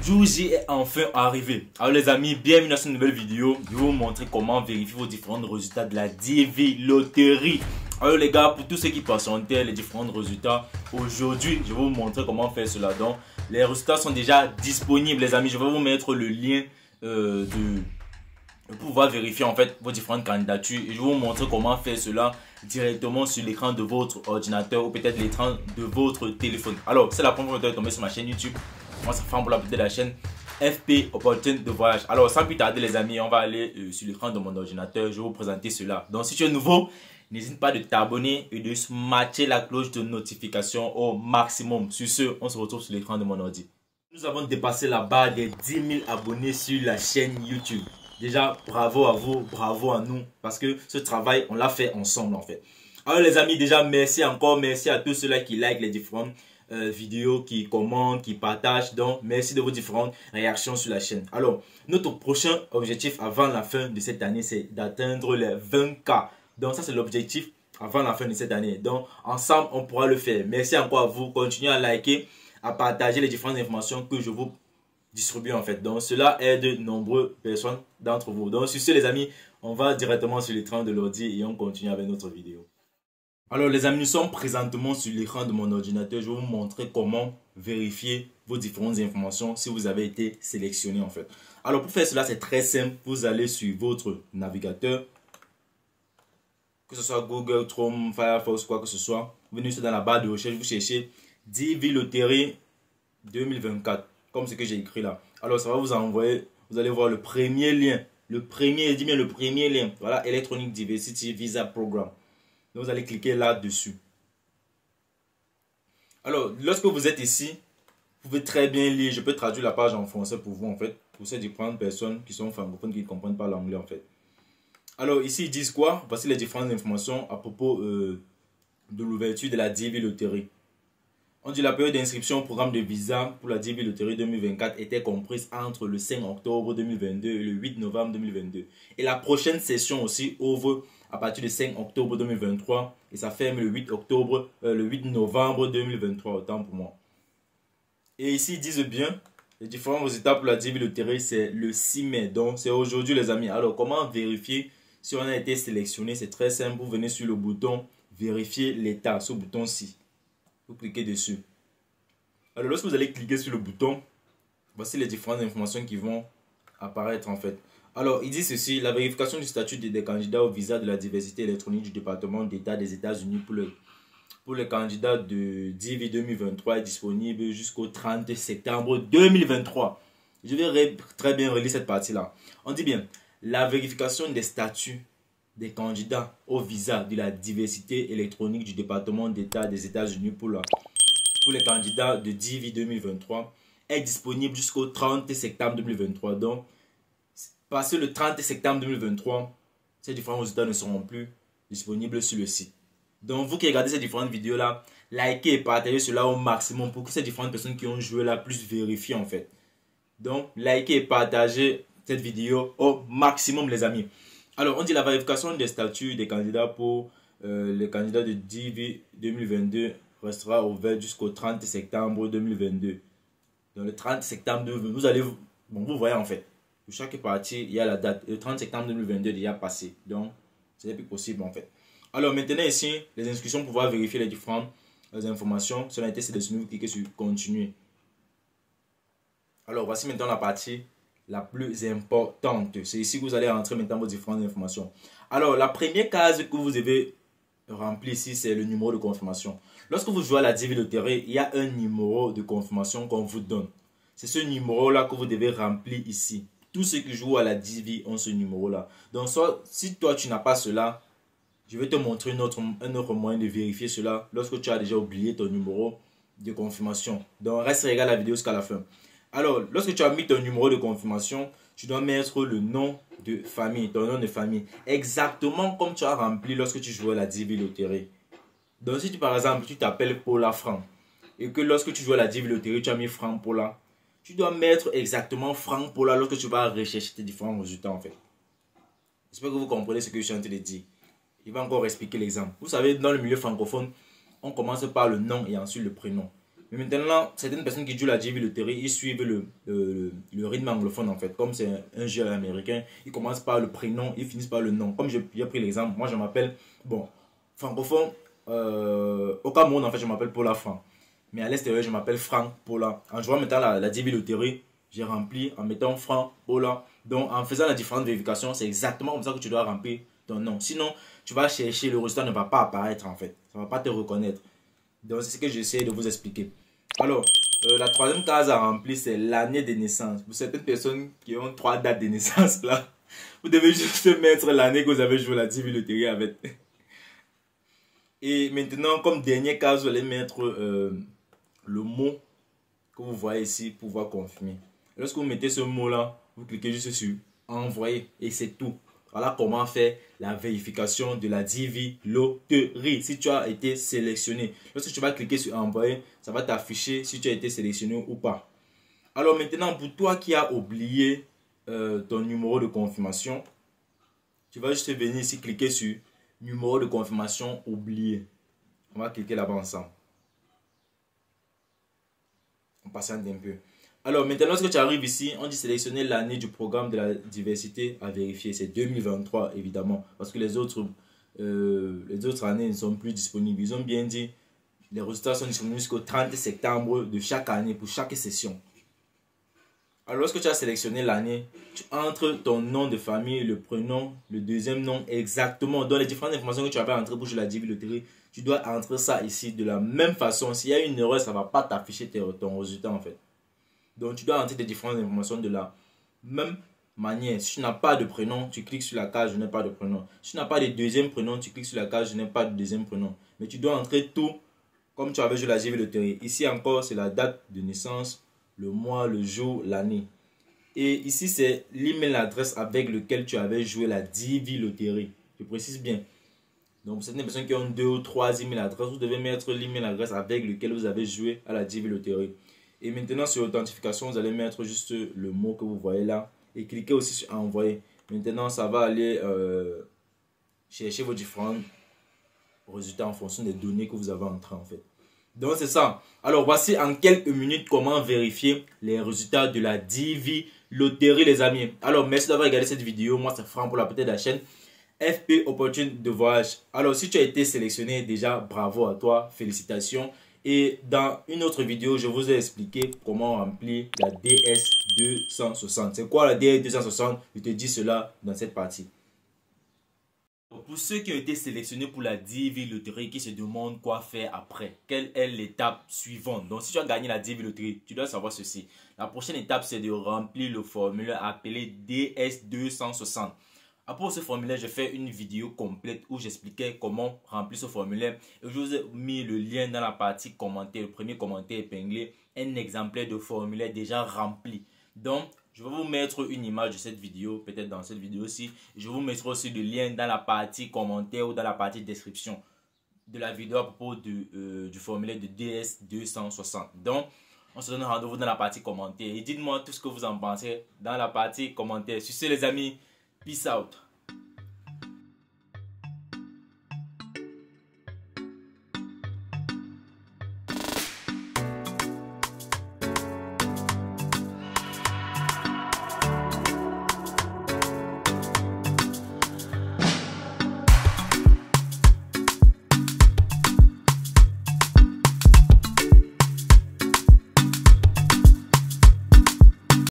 jour J est enfin arrivé. Alors les amis, bienvenue dans cette nouvelle vidéo. Je vais vous montrer comment vérifier vos différents résultats de la DV Loterie. Alors les gars, pour tous ceux qui patientaient les différents résultats, aujourd'hui je vais vous montrer comment faire cela. Donc les résultats sont déjà disponibles les amis. Je vais vous mettre le lien de pouvoir vérifier en fait vos différentes candidatures. Et je vais vous montrer comment faire cela directement sur l'écran de votre ordinateur ou peut-être l'écran de votre téléphone. Alors c'est la première fois que vous êtes tombé sur ma chaîne YouTube. Moi c'est Franck pour la de la chaîne FP Opportunité de Voyage. Alors sans plus tarder les amis, on va aller sur l'écran de mon ordinateur. Je vais vous présenter cela. Donc si tu es nouveau, n'hésite pas de t'abonner et de matcher la cloche de notification au maximum. Sur ce, on se retrouve sur l'écran de mon ordi. Nous avons dépassé la barre des 10 000 abonnés sur la chaîne YouTube. Déjà, bravo à vous, bravo à nous, parce que ce travail, on l'a fait ensemble en fait. Alors les amis, déjà merci encore, merci à tous ceux-là qui like les différentes vidéos, qui commentent, qui partagent. Donc, merci de vos différentes réactions sur la chaîne. Alors, notre prochain objectif avant la fin de cette année, c'est d'atteindre les 20K. Donc, ça c'est l'objectif avant la fin de cette année. Donc, ensemble, on pourra le faire. Merci encore à vous, continuez à liker, à partager les différentes informations que je vous distribue en fait. Donc cela aide de nombreuses personnes d'entre vous. Donc sur ce les amis, on va directement sur l'écran de l'ordi et on continue avec notre vidéo. Alors les amis, nous sommes présentement sur l'écran de mon ordinateur. Je vais vous montrer comment vérifier vos différentes informations si vous avez été sélectionné en fait. Alors pour faire cela, c'est très simple. Vous allez sur votre navigateur, que ce soit Google, Chrome, Firefox, quoi que ce soit. Vous venez dans la barre de recherche, vous cherchez DV Loterie 2024. Comme ce que j'ai écrit là. Alors ça va vous envoyer, vous allez voir le premier lien. Le premier, je dis bien le premier lien. Voilà, Electronic Diversity Visa Program. Donc vous allez cliquer là-dessus. Alors, lorsque vous êtes ici, vous pouvez très bien lire. Je peux traduire la page en français pour vous en fait. Pour ces différentes personnes qui sont francophones, qui ne comprennent pas l'anglais en fait. Alors ici, ils disent quoi? Voici les différentes informations à propos de l'ouverture de la DV Loterie. On dit la période d'inscription au programme de visa pour la DV Loterie 2024 était comprise entre le 5 octobre 2022 et le 8 novembre 2022. Et la prochaine session aussi ouvre à partir du 5 octobre 2023 et ça ferme le 8 novembre 2023, autant pour moi. Et ici ils disent bien, les différents résultats pour la DV Loterie c'est le 6 mai, donc c'est aujourd'hui les amis. Alors comment vérifier si on a été sélectionné? C'est très simple, vous venez sur le bouton vérifier l'état, ce bouton-ci. Vous cliquez dessus. Alors lorsque vous allez cliquer sur le bouton, voici les différentes informations qui vont apparaître en fait. Alors il dit ceci, la vérification du statut des candidats au visa de la diversité électronique du département d'État des États-Unis pour les candidats de DV 2023 est disponible jusqu'au 30 septembre 2023. Je vais très bien relire cette partie-là. On dit bien, la vérification des statuts des candidats au visa de la diversité électronique du département d'État des États-Unis pour les candidats de DV 2023 est disponible jusqu'au 30 septembre 2023. Donc, passé le 30 septembre 2023, ces différents résultats ne seront plus disponibles sur le site. Donc, vous qui regardez ces différentes vidéos-là, likez et partagez cela au maximum pour que ces différentes personnes qui ont joué là puissent vérifier en fait. Donc, likez et partagez cette vidéo au maximum les amis. Alors, on dit la vérification des statuts des candidats pour les candidats de DV 2022 restera ouverte jusqu'au 30 septembre 2022. Donc, le 30 septembre 2022, vous allez, bon, vous voyez en fait, pour chaque partie, il y a la date. Le 30 septembre 2022 est déjà passé. Donc, c'est plus possible en fait. Alors, maintenant ici, les inscriptions pour pouvoir vérifier les différentes informations. Si on a été sélectionné, vous cliquez sur continuer. Alors, voici maintenant la partie la plus importante. C'est ici que vous allez rentrer maintenant vos différentes informations. Alors, la première case que vous devez remplir ici, c'est le numéro de confirmation. Lorsque vous jouez à la DV Loterie, il y a un numéro de confirmation qu'on vous donne. C'est ce numéro-là que vous devez remplir ici. Tous ceux qui jouent à la DV ont ce numéro-là. Donc, soit, si toi, tu n'as pas cela, je vais te montrer un autre moyen de vérifier cela lorsque tu as déjà oublié ton numéro de confirmation. Donc, reste et regarde la vidéo jusqu'à la fin. Alors, lorsque tu as mis ton numéro de confirmation, tu dois mettre le nom de famille, ton nom de famille. Exactement comme tu as rempli lorsque tu jouais à la DV Loterie. Donc, si par exemple, tu t'appelles Paula Franck et que lorsque tu joues à la DV Loterie, tu as mis Franck Paula, tu dois mettre exactement Franck Paula lorsque tu vas rechercher tes différents résultats en fait. J'espère que vous comprenez ce que je suis en train de dire. Il va encore expliquer l'exemple. Vous savez, dans le milieu francophone, on commence par le nom et ensuite le prénom. Mais maintenant, certaines personnes qui jouent la JV Lottery, ils suivent le rythme anglophone en fait. Comme c'est un jeu américain, ils commencent par le prénom, ils finissent par le nom. Comme j'ai pris l'exemple, moi je m'appelle, bon, francophone, au Cameroun en fait, je m'appelle Paula Franck. Mais à l'extérieur, je m'appelle Franck Paula. En jouant maintenant la JV Lottery, j'ai rempli en mettant Franck Paula. Donc en faisant la différente vérification, c'est exactement comme ça que tu dois remplir ton nom. Sinon, tu vas chercher, le résultat ne va pas apparaître en fait. Ça ne va pas te reconnaître. Donc c'est ce que j'essaie de vous expliquer. Alors, la troisième case à remplir, c'est l'année de naissance. Pour certaines personnes qui ont 3 dates de naissance là, vous devez juste mettre l'année que vous avez joué la JV Lottery avec. Et maintenant, comme dernière case, vous allez mettre le mot que vous voyez ici pour pouvoir confirmer. Lorsque vous mettez ce mot là, vous cliquez juste sur envoyer et c'est tout. Voilà comment faire la vérification de la JV Lottery si tu as été sélectionné. Lorsque tu vas cliquer sur envoyer, ça va t'afficher si tu as été sélectionné ou pas. Alors maintenant, pour toi qui as oublié ton numéro de confirmation, tu vas juste venir ici cliquer sur numéro de confirmation oublié. On va cliquer là-bas ensemble. On patiente un peu. Alors maintenant, lorsque tu arrives ici, on dit sélectionner l'année du programme de la diversité à vérifier. C'est 2023 évidemment, parce que les autres années ne sont plus disponibles. Ils ont bien dit, les résultats sont disponibles jusqu'au 30 septembre de chaque année pour chaque session. Alors lorsque tu as sélectionné l'année, tu entres ton nom de famille, le prénom, le deuxième nom exactement. Dans les différentes informations que tu avais entrées pour jouer la JV Lottery, tu dois entrer ça ici de la même façon. S'il y a une erreur, ça ne va pas t'afficher ton résultat en fait. Donc tu dois entrer des différentes informations de la même manière. Si tu n'as pas de prénom, tu cliques sur la case je n'ai pas de prénom. Si tu n'as pas de deuxième prénom, tu cliques sur la case je n'ai pas de deuxième prénom. Mais tu dois entrer tout comme tu avais joué la JV Lottery. Ici encore, c'est la date de naissance, le mois, le jour, l'année. Et ici, c'est l'email adresse avec lequel tu avais joué la JV Lottery. Je précise bien. Donc, pour certaines personnes qui ont 2 ou 3 email adresses, vous devez mettre l'email adresse avec lequel vous avez joué à la JV Lottery. Et maintenant, sur authentification, vous allez mettre juste le mot que vous voyez là. Et cliquez aussi sur envoyer. Maintenant, ça va aller chercher vos différents résultats en fonction des données que vous avez entrées en fait. Donc c'est ça. Alors voici en quelques minutes comment vérifier les résultats de la JV Lottery les amis. Alors merci d'avoir regardé cette vidéo. Moi c'est Franck pour la petite de la chaîne FP Opportunity de Voyage. Alors si tu as été sélectionné déjà, bravo à toi, félicitations. Et dans une autre vidéo, je vous ai expliqué comment remplir la DS260. C'est quoi la DS260? Je te dis cela dans cette partie. Pour ceux qui ont été sélectionnés pour la JV Lottery qui se demandent quoi faire après, quelle est l'étape suivante? Donc si tu as gagné la JV Lottery, tu dois savoir ceci. La prochaine étape, c'est de remplir le formulaire appelé DS260. Après ce formulaire, je fais une vidéo complète où j'expliquais comment remplir ce formulaire. Et je vous ai mis le lien dans la partie commentaire, le premier commentaire épinglé, un exemplaire de formulaire déjà rempli. Donc, je vais vous mettre une image de cette vidéo, peut-être dans cette vidéo-ci. Je vous mettrai aussi le lien dans la partie commentaire ou dans la partie description de la vidéo à propos du formulaire de DS260. Donc, on se donne rendez-vous dans la partie commentaire. Et dites-moi tout ce que vous en pensez dans la partie commentaire. Sur ce les amis, peace out.